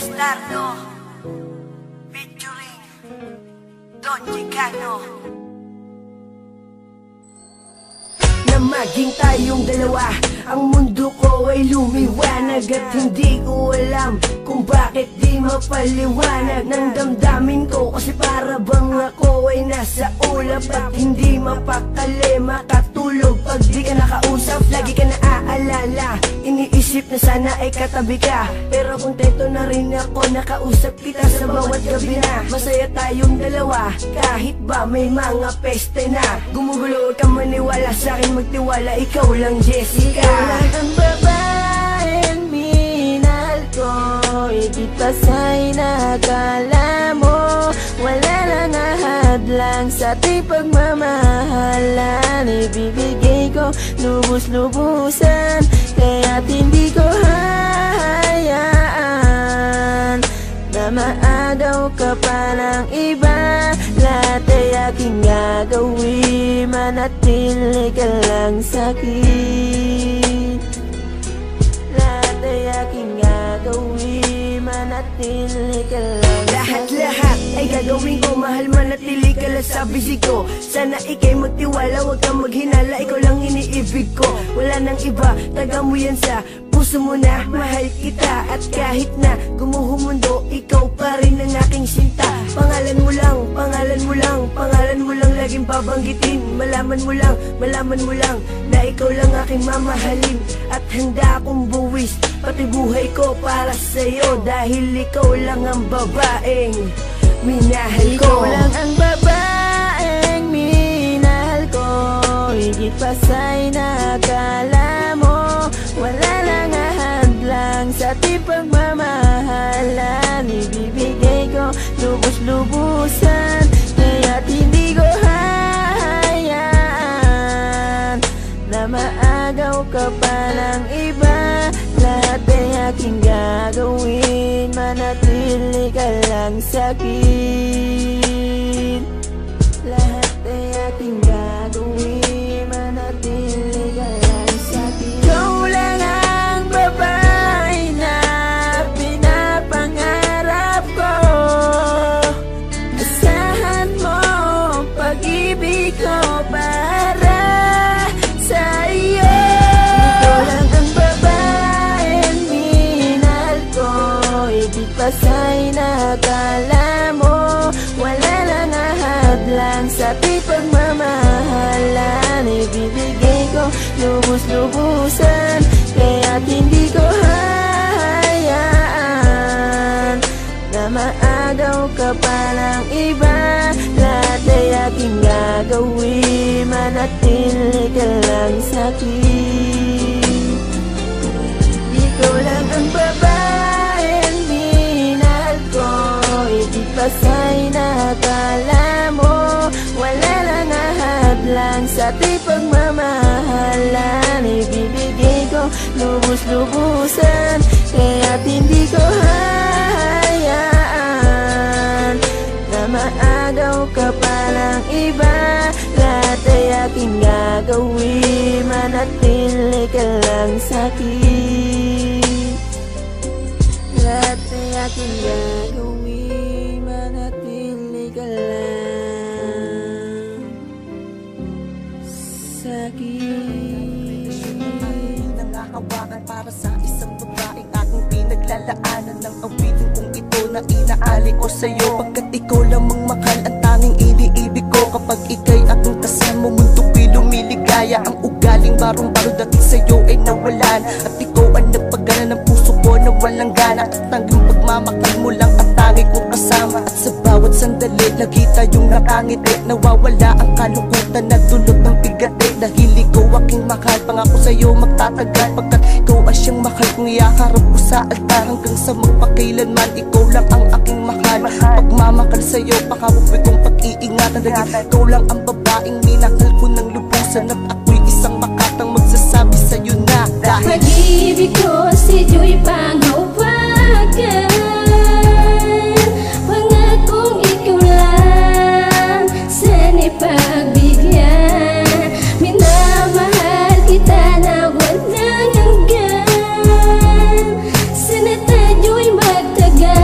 Bastardo featuring Don Chicano. Na maging tayong dalawa, ang mundo ko ay lumiwanag. At hindi ko alam kung bakit di mapaliwanag ng damdamin ko. Kasi para bang ako ay nasa ulap at hindi mapakali makatulog pag di ka nakausap. Lagi ka naaalala, iniisip na sana ay katabi ka. Pero kontento na rin ako, nakausap kita sa bawat gabi na. Masaya tayong dalawa, kahit ba may mga peste na. Gumugulo ka maniwala sa'kin, magtiwala, ikaw lang Jessica. Ikaw lang ang babaeng minahal ko, higit pa sa'y nakala mo. Wala nang ahadlang sa ating pagmamahalan. Ibibigay ko lubos-lubusan, kaya't hindi ko hahayaan na maagaw ka pa ng iba. Lahat ay aking gagawin, manatili ka lang sa'kin. Lahat ay aking gagawin, manatili ka lang sa'kin. Lahat ay gagawin ko, mahal manatili ka lang sa bisig ko. Sana ikay magtiwala, wag kang maghinala, ikaw lang iniibig ko. Wala nang iba, taga mo yan sa puso mo na, mahal kita. At kahit na gumuho mundo, ikaw pa rin ang aking sinta. Pangalan mo lang, pangalan mo lang, pangalan mo lang laging babanggitin. Malaman mo lang na ikaw lang aking mamahalin. At handa akong buwis pati buhay ko para sa'yo, dahil ikaw lang ang babaeng minahal ko. Ikaw lang ang babaeng minahal ko, higit pa sa'y nakala mo. Wala nang ahadlang sa ating pagmamahalan. Ibibigay ko lubos-lubusan, kaya't hindi ko hahayaan na maagaw ka pa ng iba. Lahat ay aking gagawin, manatili ka lang sa'kin. Lahat ay aking gagawin, manatili ka lang sa'kin. Ikaw lang ang babae na pinapangarap ko. Asahan mo pag-ibig ko para sa iyo. Ikaw lang ang babaeng minahal ko, higit pa sa'y nakala mo. Wala nang ahadlang sa ating pagmamahalan. Ibibigay ko lubos-lubusan, kaya't hindi ko hahayaan na maagaw ka pa ng iba. Lahat ay aking gagawin, manatili ka lang sa'kin. Ikaw lang ang babaeng minahal ko, higit pa sa'y nakala mo. Wala nang ahadlang sa ating pagmamahalan. Ibibigay ko lubos-lubusan, kaya't hindi ko hahayaan na maagaw ka pa ng iba. Lahat ay aking gagawin, manatili ka lang sa'kin. Lahat ay aking gagawin, manatili ka lang sa'kin. Nangahawakan para sa isang babaeng aking pinaglalaanan ng awitin kong ito na inaali ko sa'yo. Pagkat ikaw lamang mahal ang tanging iniibig ko. Kapag ika'y aking kasama, mundo ko'y lumiligaya. Ang ugaling barong-baro dati sa'yo ay nawalan, at ikaw ang nagpagana ng puso ko na walang gana. At tanging pagmamakal mo lang ang tanging kong kasama. At sa bawat sandali, lagi tayong nakangiti. Nawawala ang kalungkutan na dulot ng bigati. Dahil ikaw aking mahal, pangako sa'yo magtatagal. Pagkat ikaw ang siyang mahal kong iyakarap ko sa altar. Hanggang sa magpakailanman, ikaw lang ang aking mahal. Pagmamakal sa'yo, pakabuboy kong pag-iingatan. Dahil ikaw lang ang babaeng minahal ko ng lubusan. At ako'y isang makatang magsasabi sa'yo na dahil pag-ibig ko sa'yo'y panghawakan. Pangakong ikaw lang sana'y pagbigyan. Minamahal kita na walang hanggan. Sana tayo'y magtagal.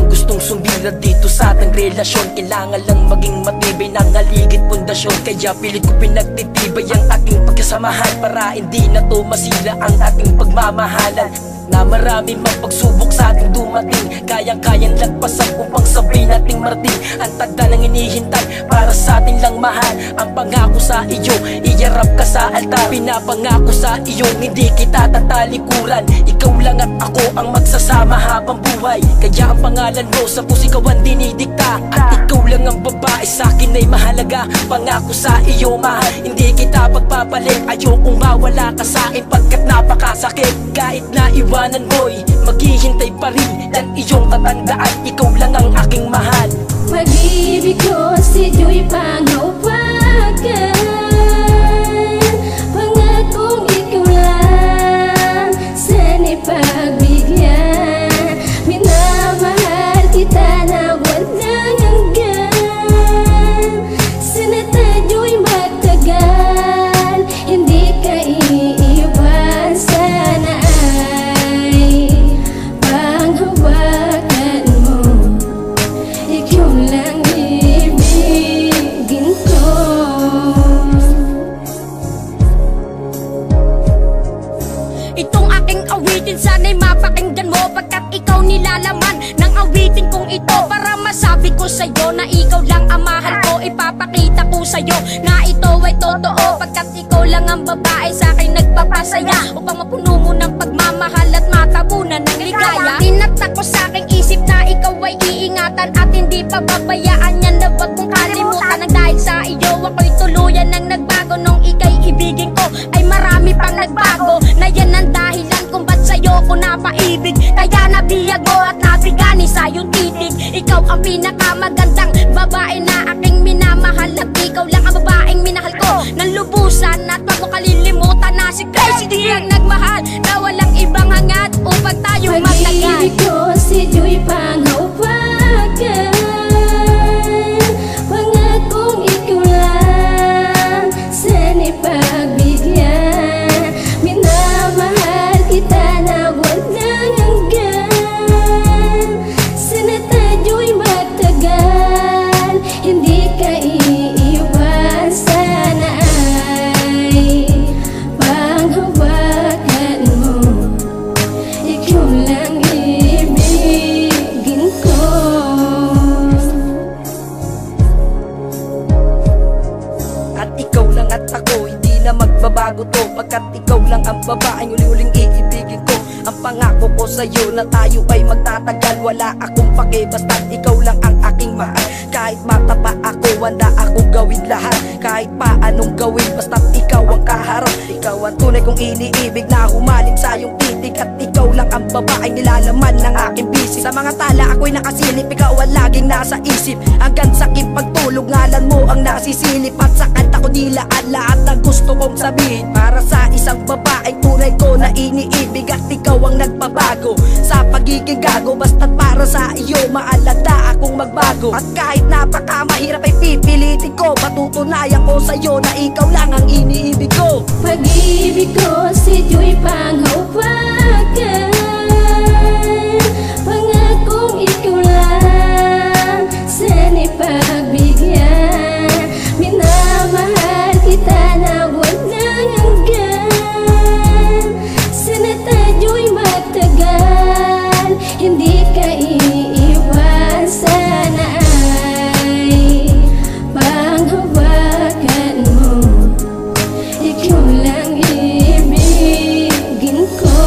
bang gustong sumira dito sa ating relasyon? Kailangan lang maging matibay ng haligid pundasyon. Kaya pilit ko pinagtitibay ang aking pagkasamahan, para hindi na to masira ang ating pagmamahalan. Na marami mang pagsubok sa ating dumating, kayang-kayang lagpasan upang sabay nating marating ang tagda ng hinihintay para sa ating lang mahal. Ang pangako sa iyo, iyarap ka sa altar. Pinapangako sa iyo, hindi kita tatalikuran. Ikaw lang at ako ang magsasama habang buhay. Kaya ang pangalan mo sa pusikaw ang dinidikta, at ikaw lang ang babae sa akin ay mahalaga. Pangako sa iyo mahal, hindi kita pagpapalit. Ayokong mawala ka sa akin pagkat napakasakit. Kahit na iwanan mo'y maghihintay pa rin, at iyong tatandaan, ikaw lang ang aking mahal. Pag-ibig ko si Joy panghawakan, pangakong ikaw lang sana'y pagbigyan. Minamahal kita na walang hanggan, sana tayo'y magtagal, hindi ka iiwan. Sana ay panghawakan mo, ikaw lang ibigin ko. Itong aking awitin sana'y mapakinggan mo, pagkat ikaw nilalaman ng awitin kong ito. Para masabi ko sa'yo na ikaw lang ang mahal ko, ipapakita ko sa'yo na ito ay totoo. Pagkat ikaw lang ang babae sa'kin nagpapasaya, upang mapuno mo ng pagmamahal at matabunan ng ligaya. Tinatak ko sa'king isip na ikaw ay iingatan at hindi pababayaan yan, na wag mong kalimutan. Nang dahil sa iyo ako'y tuluyan ng nagbago, nung ika'y ibigin ko ay marami pang nagbago. Na yan ang dahilan kung ba't sa'yo ko napaibig, kaya nabiyag mo at nabigani sa'yong titig. Ikaw ang pinakamagandang babae na aking minamahal, at ikaw lang ang babaeng minahal ko ng lubusan. At wag mo kalilimutan na si Crazy D ang nagmahal, na walang ibang hangad upang tayo magtagal. Pag-ibig ko si Joy panghawakan, pangakong ikaw lang sana'y pagbigyan. Minamahal kita na walang hanggan, sana tayo'y magtagal, hindi ka iiwan. Sana ay panghawakan mo, ikaw lang ibigin ko. At ikaw lang at ako, hindi na magbabago to, pagkat ikaw lang ang babaeng uli-uling iibigin ko. Ang pangako ko sa'yo na tayo ay magtatagal, wala akong pake basta't ikaw lang ang aking mahal. Kahit matapa ako, handa akong gawin lahat, kahit pa anong gawin basta't ikaw ang kaharap. Ikaw ang tunay kong iniibig na humaling sa iyong titig, at ikaw lang ang babaeng nilalaman ng aking bisig. Sa mga tala ako'y nakasilip, ikaw ang laging nasa isip. Hanggang sa aking pagtulog, ngalan mo ang nasisilip, at sa kanta ko nilaan lahat ng gusto kong sabihin. Para sa isang babaeng tunay ko na iniibig, at ikaw ang nagbabago sa pagiging gago, basta't para sa iyo maalala akong magbago. At kahit napakamahirap ay pipilitin ko, matutunayan ko sa'yo na ikaw lang ang iniibig ko. Pag-ibig ko si Joy panghawakan, pangakong ikaw lang sana'y pagbigyan. Minamahal kita na walang hanggan, sana tayo'y magtagal, hindi ka iiwan. Sana ay panghawakan mo, ikaw lang ibigin ko.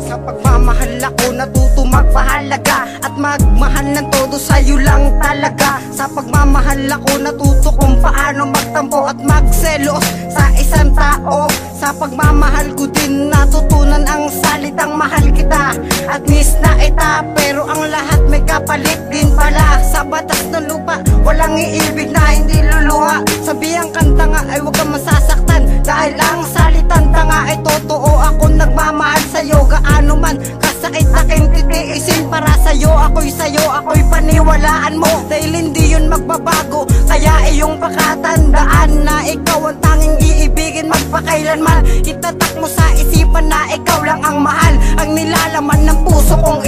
Sa pagmamahal ako natuto magpahalaga, at magmahal ng todo sa'yo lang talaga. Sa pagmamahal ako natuto kung paano magtampo at magselos sa isang tao. Sa pagmamahal ko din natutunan ang salitang mahal kita, at miss na ita, pero ang lahat may kapalit din pala. Sa batas ng lupa walang iibig na hindi luluha. Sabihang kanta nga ay huwag kang masasaktan, dahil ang salitang tanga ay totoo. Ako nagmamahal sa'yo, gaano man kasakit aking titiisin. Para sa'yo ako'y paniwalaan mo, dahil hindi yun magbabago. Kaya iyong pakatandaan na ikaw ang tanging iibigin magpakailanman. Itatak mo sa isipan na ikaw lang ang mahal, ang nilalaman ng puso kong